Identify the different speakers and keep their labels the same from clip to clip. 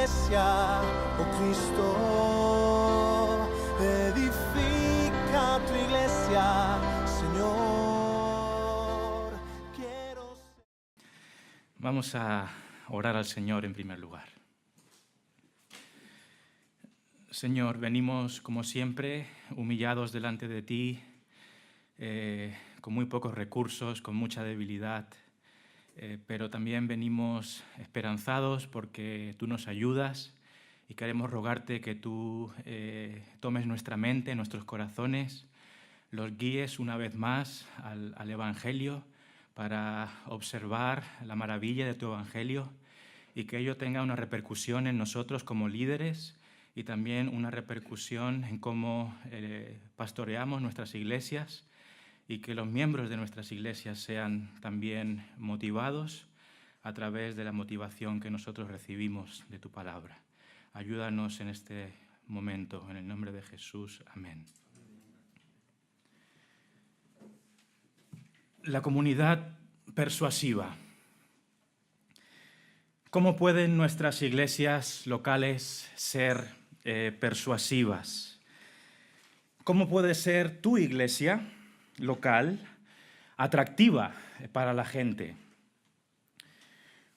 Speaker 1: iglesia, oh Cristo, edifica tu iglesia, Señor.
Speaker 2: Vamos a orar al Señor en primer lugar. Señor, venimos como siempre humillados delante de ti, con muy pocos recursos, con mucha debilidad, pero también venimos esperanzados porque tú nos ayudas y queremos rogarte que tú tomes nuestra mente, nuestros corazones, los guíes una vez más al Evangelio para observar la maravilla de tu Evangelio y que ello tenga una repercusión en nosotros como líderes y también una repercusión en cómo pastoreamos nuestras iglesias y que los miembros de nuestras iglesias sean también motivados a través de la motivación que nosotros recibimos de tu palabra. Ayúdanos en este momento, en el nombre de Jesús. Amén. La comunidad persuasiva. ¿Cómo pueden nuestras iglesias locales ser persuasivas? ¿Cómo puede ser tu iglesia local atractiva para la gente?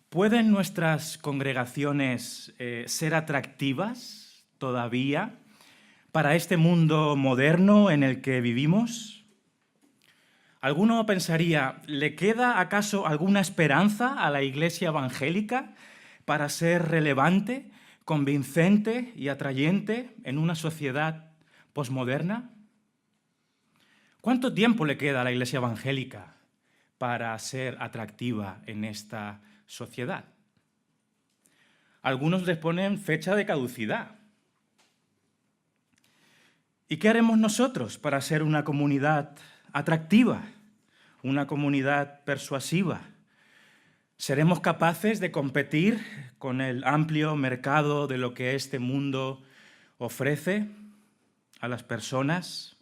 Speaker 2: ¿Pueden nuestras congregaciones ser atractivas todavía para este mundo moderno en el que vivimos? ¿Alguno pensaría, ¿le queda acaso alguna esperanza a la iglesia evangélica para ser relevante, convincente y atrayente en una sociedad posmoderna? ¿Cuánto tiempo le queda a la iglesia evangélica para ser atractiva en esta sociedad? Algunos les ponen fecha de caducidad. ¿Y qué haremos nosotros para ser una comunidad atractiva, una comunidad persuasiva? ¿Seremos capaces de competir con el amplio mercado de lo que este mundo ofrece a las personas?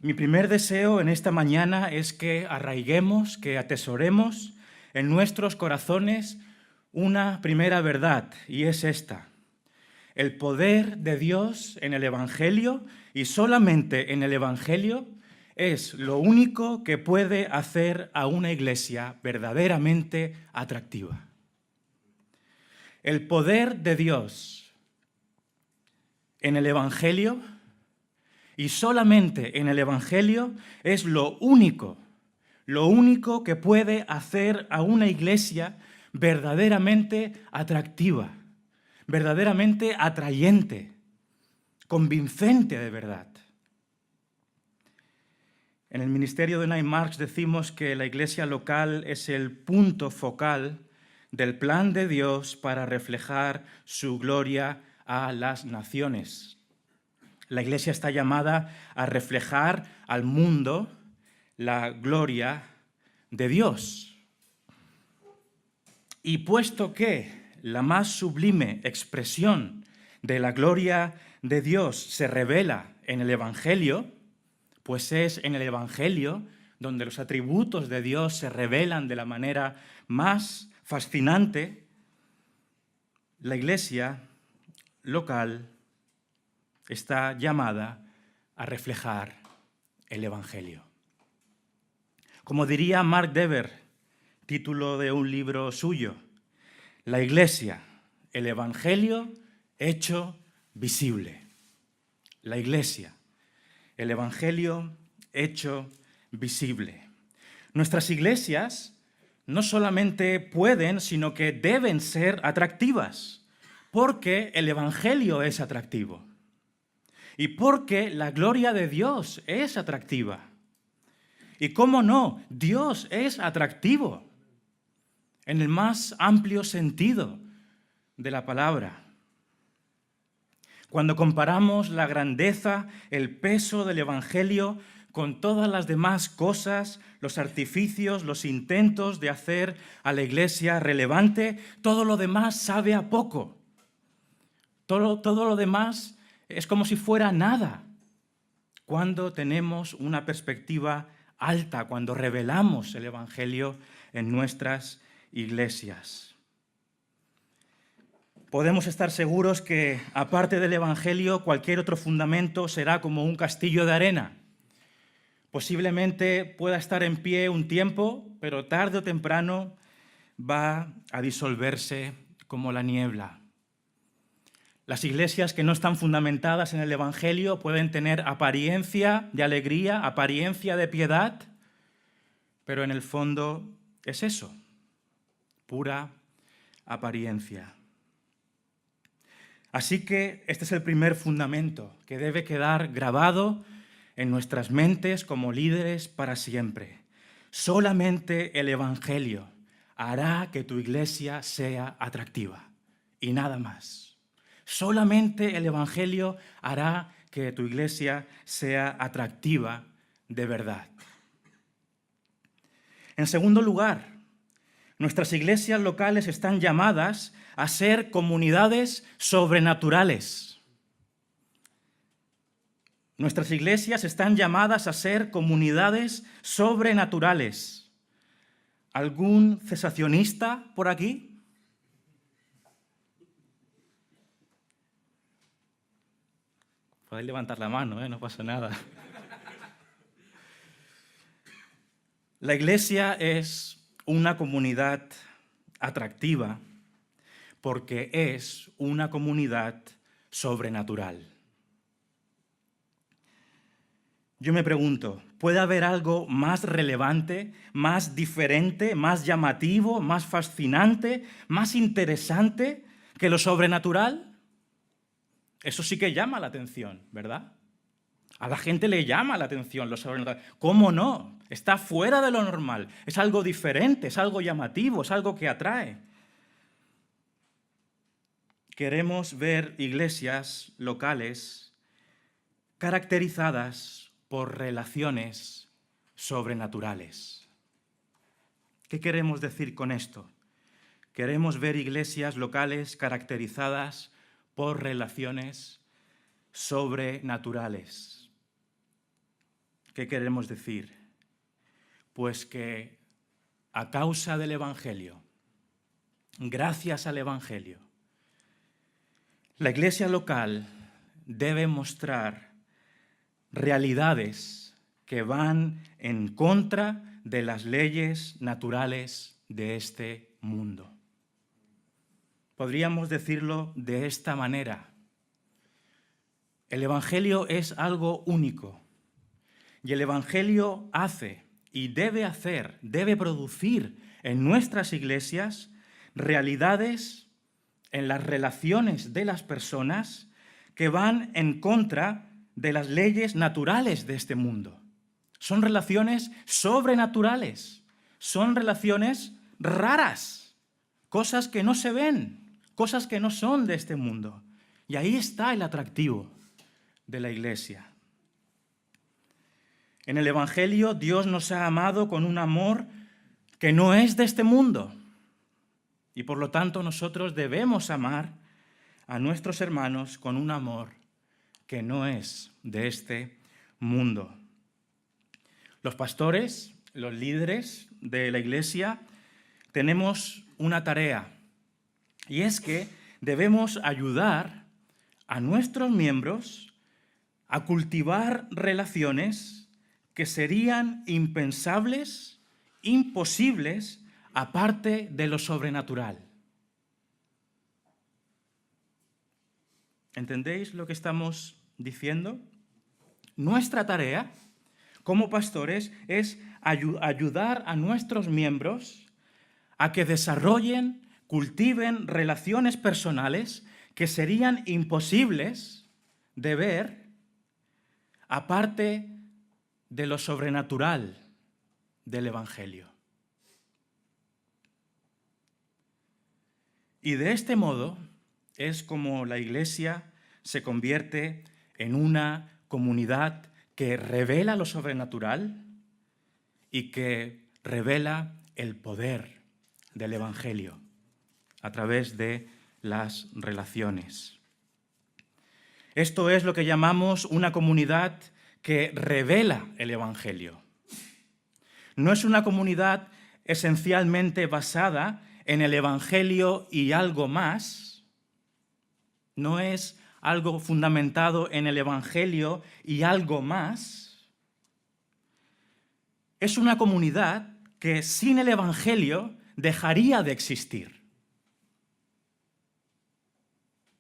Speaker 2: Mi primer deseo en esta mañana es que arraiguemos, que atesoremos en nuestros corazones una primera verdad, y es esta: el poder de Dios en el Evangelio, y solamente en el Evangelio, es lo único que puede hacer a una iglesia verdaderamente atractiva. El poder de Dios en el Evangelio, y solamente en el Evangelio, es lo único que puede hacer a una iglesia verdaderamente atractiva, verdaderamente atrayente, convincente de verdad. En el ministerio de Nine Marks decimos que la iglesia local es el punto focal del plan de Dios para reflejar su gloria a las naciones. La iglesia está llamada a reflejar al mundo la gloria de Dios. Y puesto que la más sublime expresión de la gloria de Dios se revela en el Evangelio, pues es en el Evangelio donde los atributos de Dios se revelan de la manera más fascinante, la iglesia local está llamada a reflejar el Evangelio. Como diría Mark Dever, título de un libro suyo, la iglesia, el Evangelio hecho visible. La iglesia, el Evangelio hecho visible. Nuestras iglesias no solamente pueden, sino que deben ser atractivas, porque el Evangelio es atractivo y porque la gloria de Dios es atractiva. Y cómo no, Dios es atractivo en el más amplio sentido de la palabra. Cuando comparamos la grandeza, el peso del Evangelio con todas las demás cosas, los artificios, los intentos de hacer a la iglesia relevante, todo lo demás sabe a poco. Todo lo demás es como si fuera nada. Cuando tenemos una perspectiva alta, cuando revelamos el Evangelio en nuestras iglesias. podemos estar seguros que, aparte del Evangelio, cualquier otro fundamento será como un castillo de arena. Posiblemente pueda estar en pie un tiempo, pero tarde o temprano va a disolverse como la niebla. Las iglesias que no están fundamentadas en el Evangelio pueden tener apariencia de alegría, apariencia de piedad, pero en el fondo es eso, pura apariencia. Así que este es el primer fundamento que debe quedar grabado en nuestras mentes como líderes para siempre. Solamente el Evangelio hará que tu iglesia sea atractiva y nada más. Solamente el Evangelio hará que tu iglesia sea atractiva de verdad. En segundo lugar, nuestras iglesias locales están llamadas a ser comunidades sobrenaturales. Nuestras iglesias están llamadas a ser comunidades sobrenaturales. ¿Algún cesacionista por aquí? Podéis levantar la mano, no pasa nada. La iglesia es una comunidad atractiva porque es una comunidad sobrenatural. Yo me pregunto, ¿puede haber algo más relevante, más diferente, más llamativo, más fascinante, más interesante que lo sobrenatural? Eso sí que llama la atención, ¿verdad? A la gente le llama la atención lo sobrenatural. ¿Cómo no? Está fuera de lo normal. Es algo diferente, es algo llamativo, es algo que atrae. Queremos ver iglesias locales caracterizadas por relaciones sobrenaturales. ¿Qué queremos decir con esto? Queremos ver iglesias locales caracterizadas por relaciones sobrenaturales. ¿Qué queremos decir? Pues que a causa del Evangelio, gracias al Evangelio, la iglesia local debe mostrar realidades que van en contra de las leyes naturales de este mundo. Podríamos decirlo de esta manera. El Evangelio es algo único y el Evangelio hace y debe hacer, debe producir en nuestras iglesias realidades en las relaciones de las personas que van en contra de las leyes naturales de este mundo. Son relaciones sobrenaturales, son relaciones raras, cosas que no se ven, cosas que no son de este mundo. Y ahí está el atractivo de la iglesia. En el Evangelio Dios nos ha amado con un amor que no es de este mundo. Y por lo tanto nosotros debemos amar a nuestros hermanos con un amor que no es de este mundo. Los pastores, los líderes de la iglesia, tenemos una tarea, y es que debemos ayudar a nuestros miembros a cultivar relaciones que serían impensables, imposibles, aparte de lo sobrenatural. ¿Entendéis lo que estamos diciendo? Nuestra tarea como pastores es ayudar a nuestros miembros a que desarrollen, cultiven relaciones personales que serían imposibles de ver aparte de lo sobrenatural del Evangelio. Y de este modo es como la iglesia se convierte en una comunidad que revela lo sobrenatural y que revela el poder del Evangelio a través de las relaciones. Esto es lo que llamamos una comunidad que revela el Evangelio. No es una comunidad esencialmente basada en el Evangelio y algo más, no es algo fundamentado en el Evangelio y algo más. Es una comunidad que sin el Evangelio dejaría de existir.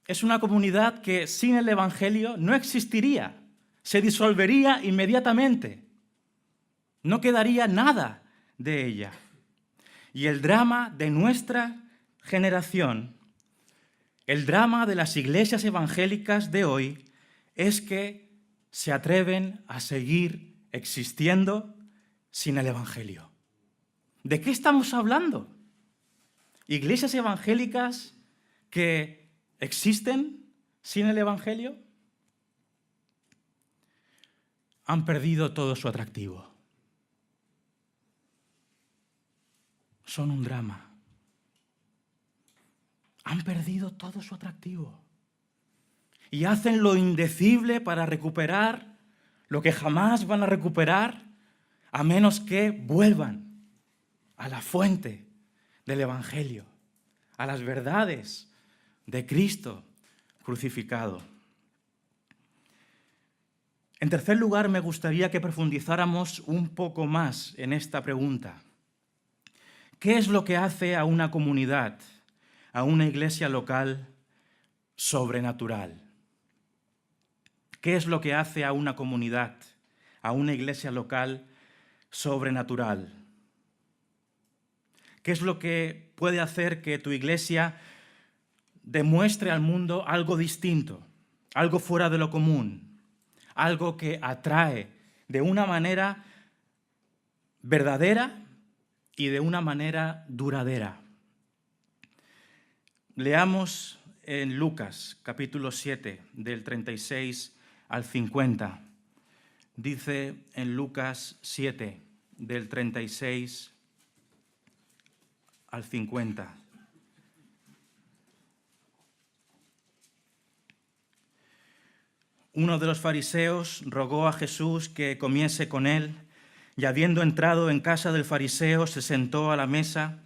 Speaker 2: Es una comunidad que sin el Evangelio no existiría, se disolvería inmediatamente, no quedaría nada de ella. Y el drama de nuestra generación, el drama de las iglesias evangélicas de hoy, es que se atreven a seguir existiendo sin el Evangelio. ¿De qué estamos hablando? ¿Iglesias evangélicas que existen sin el Evangelio? Han perdido todo su atractivo. Son un drama. Han perdido todo su atractivo. Y hacen lo indecible para recuperar lo que jamás van a recuperar, a menos que vuelvan a la fuente del Evangelio, a las verdades de Cristo crucificado. En tercer lugar, me gustaría que profundizáramos un poco más en esta pregunta. ¿Qué es lo que hace a una comunidad, a una iglesia local, sobrenatural? ¿Qué es lo que hace a una comunidad, a una iglesia local, sobrenatural? ¿Qué es lo que puede hacer que tu iglesia demuestre al mundo algo distinto, algo fuera de lo común, algo que atrae de una manera verdadera y de una manera duradera? Leamos en Lucas, capítulo 7, del 36 al 50. Dice en Lucas 7, del 36 al 50. Uno de los fariseos rogó a Jesús que comiese con él, y habiendo entrado en casa del fariseo, se sentó a la mesa.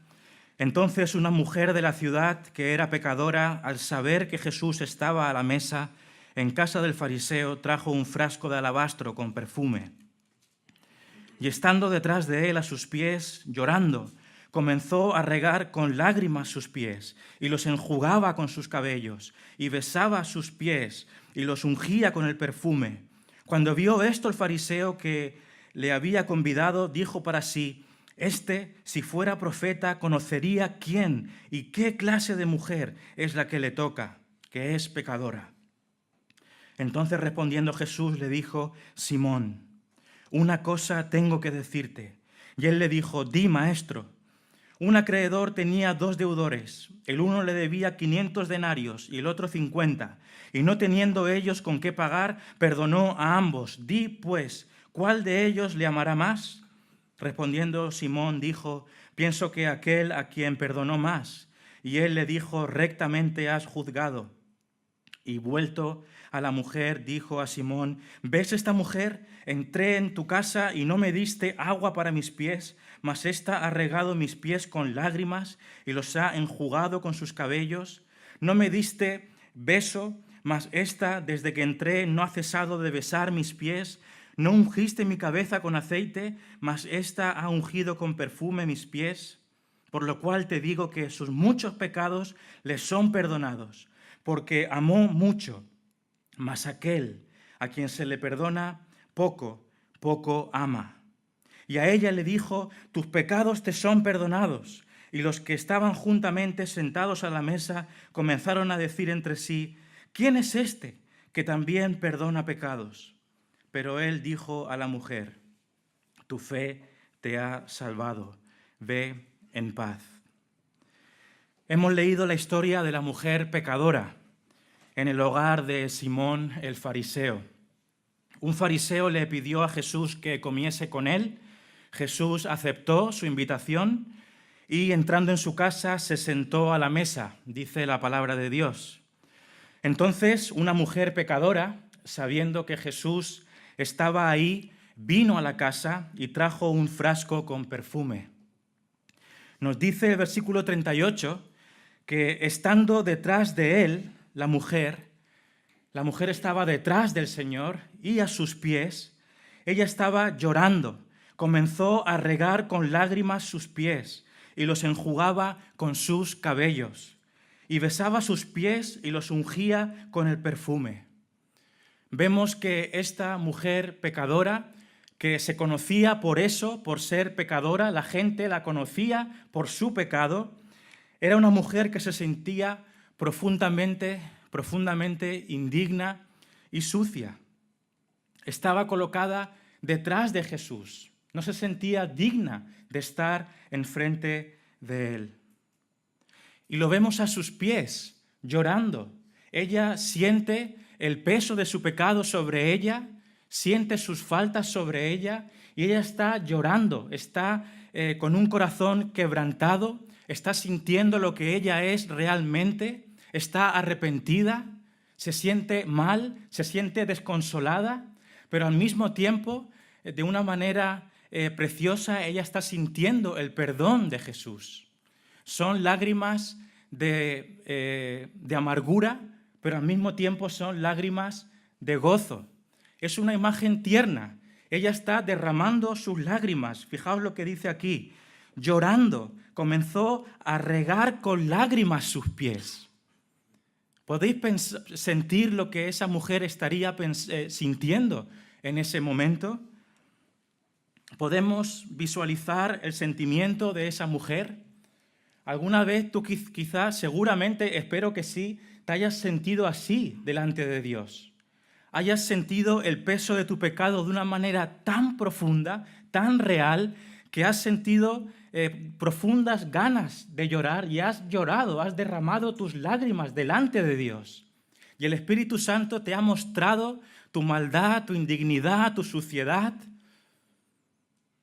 Speaker 2: Entonces una mujer de la ciudad, que era pecadora, al saber que Jesús estaba a la mesa en casa del fariseo, trajo un frasco de alabastro con perfume. Y estando detrás de él a sus pies, llorando, comenzó a regar con lágrimas sus pies, y los enjugaba con sus cabellos, y besaba sus pies, y los ungía con el perfume. Cuando vio esto el fariseo que le había convidado, dijo para sí: si fuera profeta, conocería quién y qué clase de mujer es la que le toca, que es pecadora. Entonces respondiendo Jesús le dijo: Simón, una cosa tengo que decirte. Y él le dijo: Di, maestro. Un acreedor tenía 2 deudores. El uno le debía 500 denarios y el otro 50. Y no teniendo ellos con qué pagar, perdonó a ambos. Di, pues, ¿cuál de ellos le amará más? Respondiendo Simón dijo: pienso que aquel a quien perdonó más. Y él le dijo: rectamente has juzgado. Y vuelto a la mujer, dijo a Simón: ¿ves esta mujer? Entré en tu casa y no me diste agua para mis pies, mas ésta ha regado mis pies con lágrimas y los ha enjugado con sus cabellos. No me diste beso, mas ésta, desde que entré, no ha cesado de besar mis pies. No ungiste mi cabeza con aceite, mas ésta ha ungido con perfume mis pies. Por lo cual te digo que sus muchos pecados les son perdonados, porque amó mucho. Mas aquel a quien se le perdona poco, poco ama. Y a ella le dijo: tus pecados te son perdonados. Y los que estaban juntamente sentados a la mesa comenzaron a decir entre sí: ¿quién es este que también perdona pecados? Pero él dijo a la mujer: tu fe te ha salvado, ve en paz. Hemos leído la historia de la mujer pecadora en el hogar de Simón el fariseo. Un fariseo le pidió a Jesús que comiese con él. Jesús aceptó su invitación y entrando en su casa se sentó a la mesa, dice la palabra de Dios. Entonces una mujer pecadora, sabiendo que Jesús estaba ahí, vino a la casa y trajo un frasco con perfume. Nos dice el versículo 38 que estando detrás de él la mujer estaba detrás del Señor y a sus pies, ella estaba llorando. Comenzó a regar con lágrimas sus pies y los enjugaba con sus cabellos. Y besaba sus pies y los ungía con el perfume. Vemos que esta mujer pecadora, que se conocía por eso, por ser pecadora, la gente la conocía por su pecado, era una mujer que se sentía profundamente indigna y sucia. Estaba colocada detrás de Jesús. No se sentía digna de estar enfrente de él. Y lo vemos a sus pies, llorando. Ella siente el peso de su pecado sobre ella, siente sus faltas sobre ella, y ella está llorando, está con un corazón quebrantado, está sintiendo lo que ella es realmente, está arrepentida, se siente mal, se siente desconsolada, pero al mismo tiempo, de una manera preciosa, ella está sintiendo el perdón de Jesús. Son lágrimas de amargura, pero al mismo tiempo son lágrimas de gozo. Es una imagen tierna. Ella está derramando sus lágrimas. Fijaos lo que dice aquí. Llorando, comenzó a regar con lágrimas sus pies. ¿Podéis sentir lo que esa mujer estaría sintiendo en ese momento? ¿Podemos visualizar el sentimiento de esa mujer? ¿Alguna vez tú quizás, seguramente, espero que sí, te hayas sentido así delante de Dios? Hayas sentido el peso de tu pecado de una manera tan profunda, tan real, que has sentido profundas ganas de llorar y has llorado, has derramado tus lágrimas delante de Dios. Y el Espíritu Santo te ha mostrado tu maldad, tu indignidad, tu suciedad,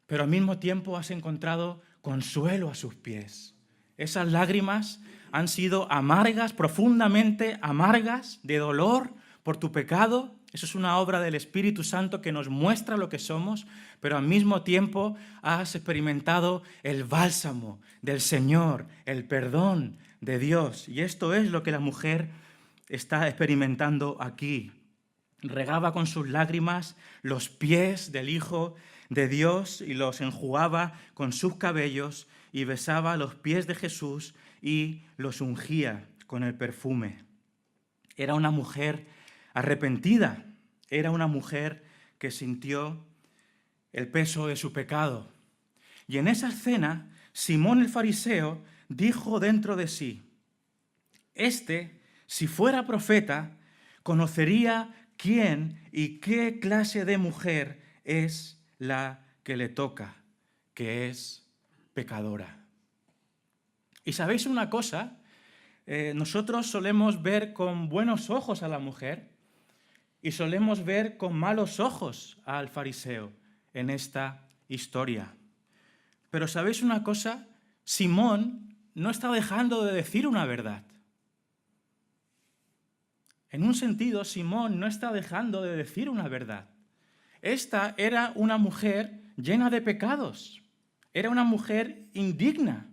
Speaker 2: pero al mismo tiempo has encontrado consuelo a sus pies. Esas lágrimas han sido amargas, profundamente amargas, de dolor por tu pecado. Eso es una obra del Espíritu Santo que nos muestra lo que somos, pero al mismo tiempo has experimentado el bálsamo del Señor, el perdón de Dios. Y esto es lo que la mujer está experimentando aquí. Regaba con sus lágrimas los pies del Hijo de Dios y los enjugaba con sus cabellos y besaba los pies de Jesús y los ungía con el perfume. Era una mujer arrepentida, era una mujer que sintió el peso de su pecado. Y en esa escena, Simón el fariseo dijo dentro de sí: si fuera profeta, conocería quién y qué clase de mujer es la que le toca, que es pecadora. Y sabéis una cosa, nosotros solemos ver con buenos ojos a la mujer y solemos ver con malos ojos al fariseo en esta historia. Pero ¿sabéis una cosa? Simón no está dejando de decir una verdad. En un sentido, Simón no está dejando de decir una verdad. Esta era una mujer llena de pecados. Era una mujer indigna.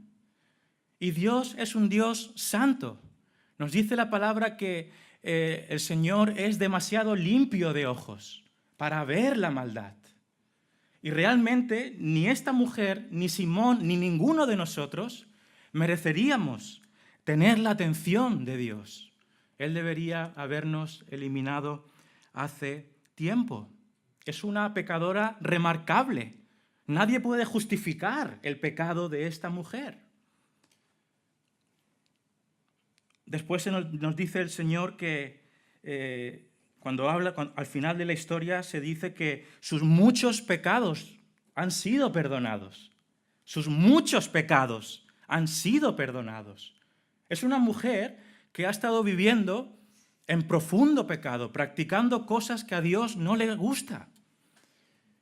Speaker 2: Y Dios es un Dios santo. Nos dice la palabra que el Señor es demasiado limpio de ojos para ver la maldad. Y realmente ni esta mujer, ni Simón, ni ninguno de nosotros mereceríamos tener la atención de Dios. Él debería habernos eliminado hace tiempo. Es una pecadora remarcable. Nadie puede justificar el pecado de esta mujer. Después nos dice el Señor que al final de la historia se dice que sus muchos pecados han sido perdonados. Sus muchos pecados han sido perdonados. Es una mujer que ha estado viviendo en profundo pecado, practicando cosas que a Dios no le gusta.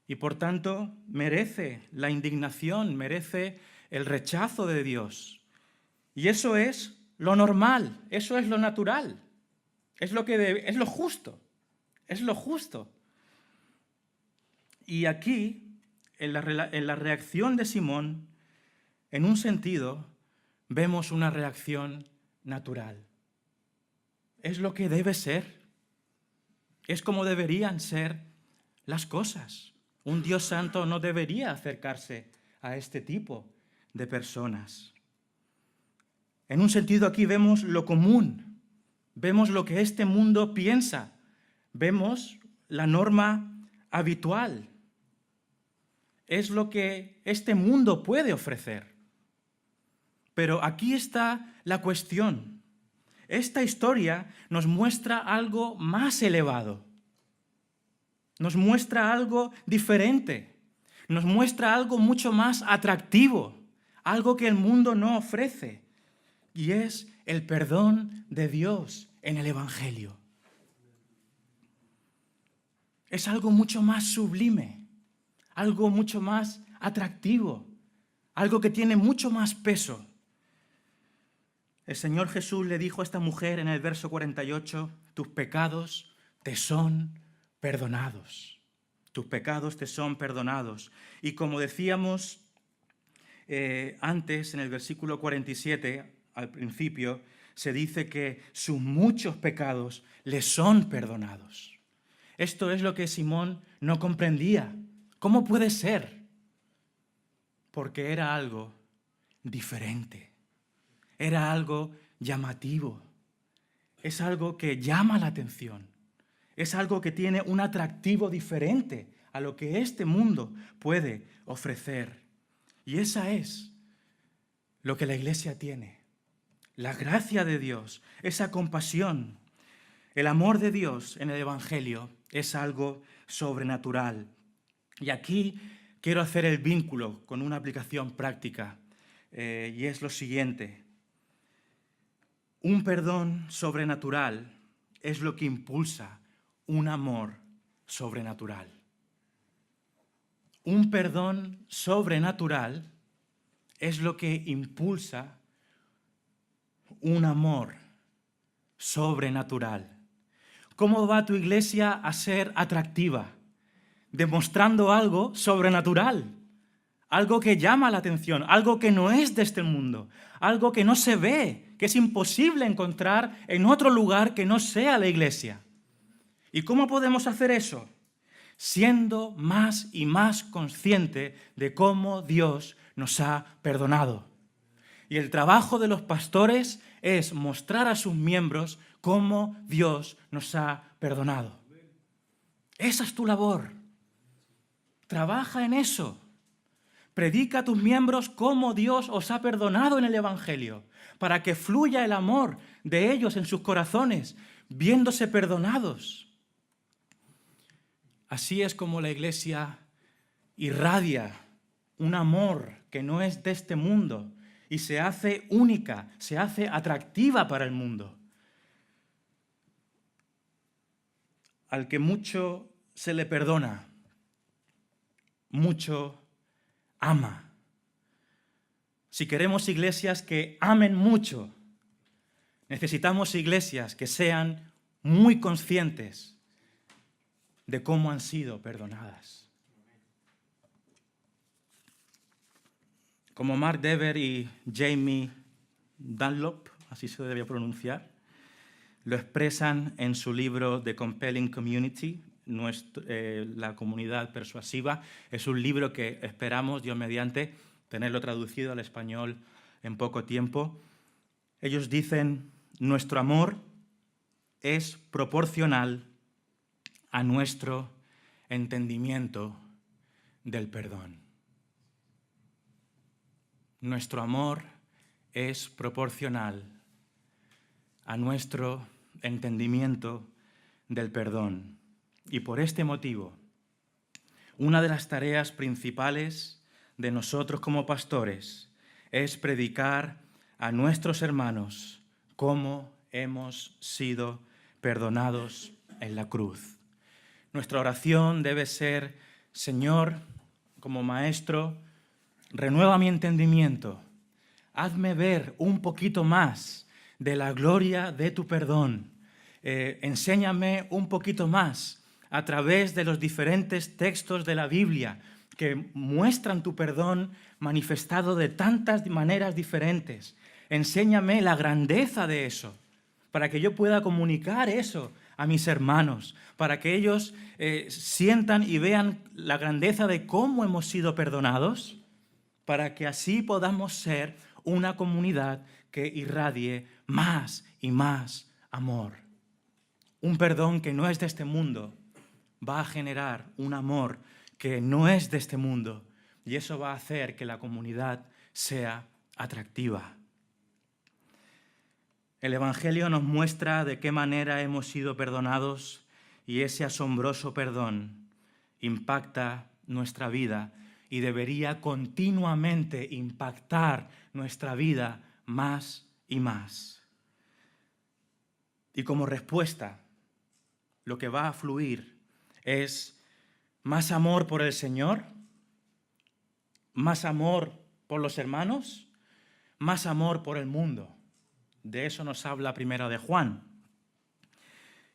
Speaker 2: Y por tanto merece la indignación, merece el rechazo de Dios. Y eso es lo normal, eso es lo natural, es lo justo, es lo justo. Y aquí, en la reacción de Simón, en un sentido, vemos una reacción natural. es lo que debe ser. Es como deberían ser las cosas. Un Dios santo no debería acercarse a este tipo de personas. En un sentido, aquí vemos lo común, vemos lo que este mundo piensa, vemos la norma habitual. Es lo que este mundo puede ofrecer. Pero aquí está la cuestión. Esta historia nos muestra algo más elevado. Nos muestra algo diferente. Nos muestra algo mucho más atractivo. Algo que el mundo no ofrece. Y es el perdón de Dios en el Evangelio. Es algo mucho más sublime. Algo mucho más atractivo. Algo que tiene mucho más peso. El Señor Jesús le dijo a esta mujer en el verso 48, tus pecados te son perdonados. Tus pecados te son perdonados. Y como decíamos antes, en el versículo 47, al principio, se dice que sus muchos pecados le son perdonados. Esto es lo que Simón no comprendía. ¿Cómo puede ser? Porque era algo diferente. Era algo llamativo. Es algo que llama la atención. Es algo que tiene un atractivo diferente a lo que este mundo puede ofrecer. Y esa es lo que la Iglesia tiene. La gracia de Dios, esa compasión, el amor de Dios en el Evangelio es algo sobrenatural. Y aquí quiero hacer el vínculo con una aplicación práctica y es lo siguiente. Un perdón sobrenatural es lo que impulsa un amor sobrenatural. Un perdón sobrenatural es lo que impulsa un amor sobrenatural. ¿Cómo va tu iglesia a ser atractiva? Demostrando algo sobrenatural, algo que llama la atención, algo que no es de este mundo, algo que no se ve, que es imposible encontrar en otro lugar que no sea la iglesia. ¿Y cómo podemos hacer eso? Siendo más y más consciente de cómo Dios nos ha perdonado. Y el trabajo de los pastores es mostrar a sus miembros cómo Dios nos ha perdonado. Esa es tu labor. Trabaja en eso. Predica a tus miembros cómo Dios os ha perdonado en el Evangelio, para que fluya el amor de ellos en sus corazones, viéndose perdonados. Así es como la Iglesia irradia un amor que no es de este mundo y se hace única, se hace atractiva para el mundo. Al que mucho se le perdona, mucho ama. Si queremos iglesias que amen mucho, necesitamos iglesias que sean muy conscientes de cómo han sido perdonadas. Como Mark Dever y Jamie Dunlop, así se debe pronunciar, lo expresan en su libro The Compelling Community, la comunidad persuasiva. Es un libro que esperamos, Dios mediante, tenerlo traducido al español en poco tiempo. Ellos dicen, nuestro amor es proporcional a nuestro entendimiento del perdón. Nuestro amor es proporcional a nuestro entendimiento del perdón. Y por este motivo, una de las tareas principales de nosotros como pastores es predicar a nuestros hermanos cómo hemos sido perdonados en la cruz. Nuestra oración debe ser, Señor, como Maestro, renueva mi entendimiento, hazme ver un poquito más de la gloria de tu perdón, enséñame un poquito más a través de los diferentes textos de la Biblia que muestran tu perdón manifestado de tantas maneras diferentes. Enséñame la grandeza de eso, para que yo pueda comunicar eso a mis hermanos, para que ellos sientan y vean la grandeza de cómo hemos sido perdonados, para que así podamos ser una comunidad que irradie más y más amor. Un perdón que no es de este mundo va a generar un amor que no es de este mundo, y eso va a hacer que la comunidad sea atractiva. El Evangelio nos muestra de qué manera hemos sido perdonados, y ese asombroso perdón impacta nuestra vida y debería continuamente impactar nuestra vida más y más. Y como respuesta, lo que va a fluir es más amor por el Señor, más amor por los hermanos, más amor por el mundo. De eso nos habla Primera de Juan.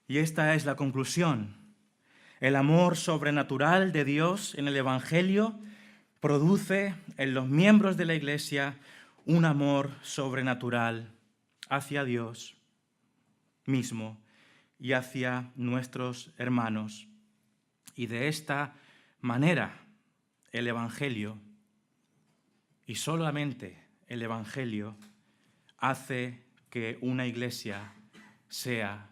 Speaker 2: Y esta es la conclusión. El amor sobrenatural de Dios en el Evangelio produce en los miembros de la Iglesia un amor sobrenatural hacia Dios mismo y hacia nuestros hermanos. Y de esta manera el Evangelio, y solamente el Evangelio, hace que una iglesia sea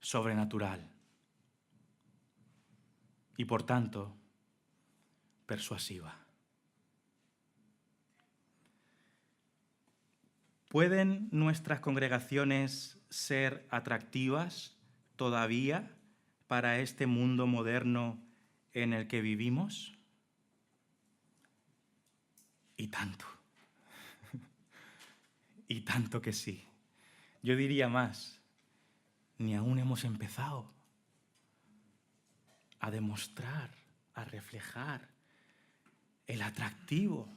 Speaker 2: sobrenatural y por tanto persuasiva. ¿Pueden nuestras congregaciones ser atractivas todavía para este mundo moderno en el que vivimos? Y tanto. Y tanto que sí. Yo diría más, ni aún hemos empezado a demostrar, a reflejar el atractivo,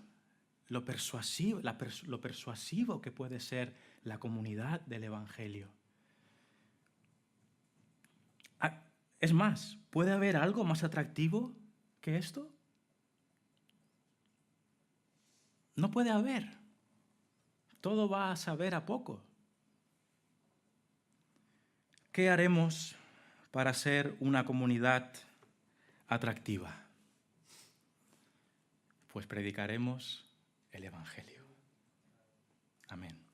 Speaker 2: lo persuasivo que puede ser la comunidad del Evangelio. Es más, ¿puede haber algo más atractivo que esto? No puede haber. Todo va a saber a poco. ¿Qué haremos para ser una comunidad atractiva? Pues predicaremos el Evangelio. Amén.